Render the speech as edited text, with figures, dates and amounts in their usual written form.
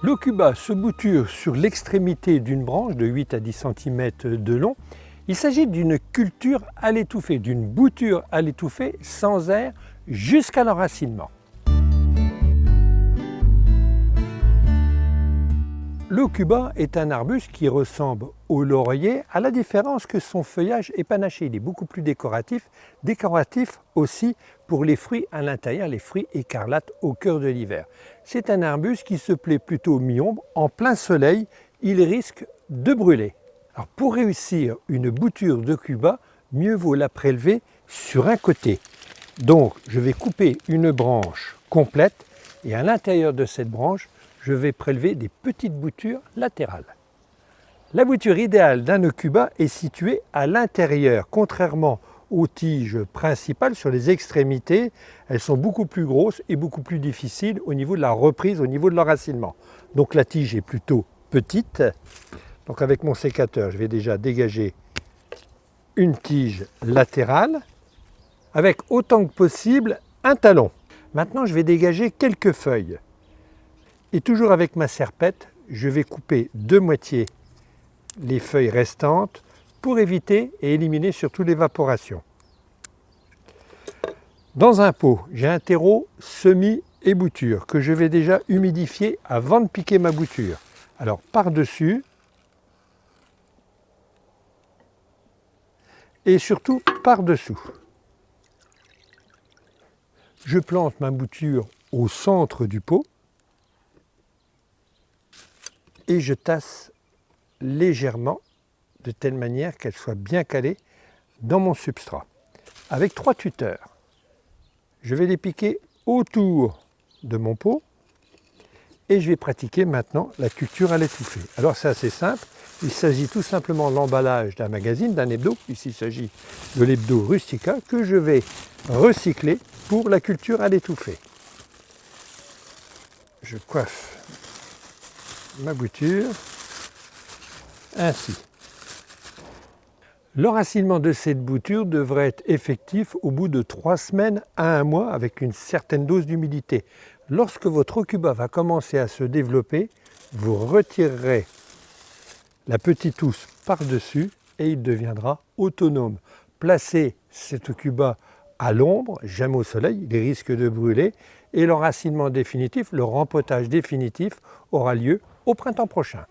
L'Ocuba se bouture sur l'extrémité d'une branche de 8 à 10 cm de long. Il s'agit d'une culture à l'étouffée, d'une bouture à l'étouffée sans air jusqu'à l'enracinement. L'Ocuba est un arbuste qui ressemble au laurier, à la différence que son feuillage est panaché. Il est beaucoup plus décoratif aussi pour les fruits à l'intérieur, les fruits écarlates au cœur de l'hiver. C'est un arbuste qui se plaît plutôt mi-ombre, en plein soleil, il risque de brûler. Alors pour réussir une bouture d'Ocuba, mieux vaut la prélever sur un côté. Donc je vais couper une branche complète et à l'intérieur de cette branche, je vais prélever des petites boutures latérales. La bouture idéale d'un Ocuba est située à l'intérieur, contrairement aux tiges principales sur les extrémités. Elles sont beaucoup plus grosses et beaucoup plus difficiles au niveau de la reprise, au niveau de l'enracinement. Donc la tige est plutôt petite. Donc avec mon sécateur, je vais déjà dégager une tige latérale avec autant que possible un talon. Maintenant, je vais dégager quelques feuilles. Et toujours avec ma serpette, je vais couper de moitié les feuilles restantes pour éviter et éliminer surtout l'évaporation. Dans un pot, j'ai un terreau semis et bouture que je vais déjà humidifier avant de piquer ma bouture. Alors par-dessus et surtout par-dessous. Je plante ma bouture au centre du pot. Et je tasse légèrement de telle manière qu'elle soit bien calée dans mon substrat. Avec 3 tuteurs, je vais les piquer autour de mon pot et je vais pratiquer maintenant la culture à l'étouffée. Alors c'est assez simple, il s'agit tout simplement de l'emballage d'un magazine, d'un hebdo, ici il s'agit de l'hebdo Rustica, que je vais recycler pour la culture à l'étouffée. Je coiffe ma bouture, ainsi. L'enracinement de cette bouture devrait être effectif au bout de 3 semaines à 1 mois avec une certaine dose d'humidité. Lorsque votre Ocuba va commencer à se développer, vous retirerez la petite housse par-dessus et il deviendra autonome. Placez cet Ocuba à l'ombre, jamais au soleil, il risque de brûler et l'enracinement définitif, le rempotage définitif aura lieu au printemps prochain.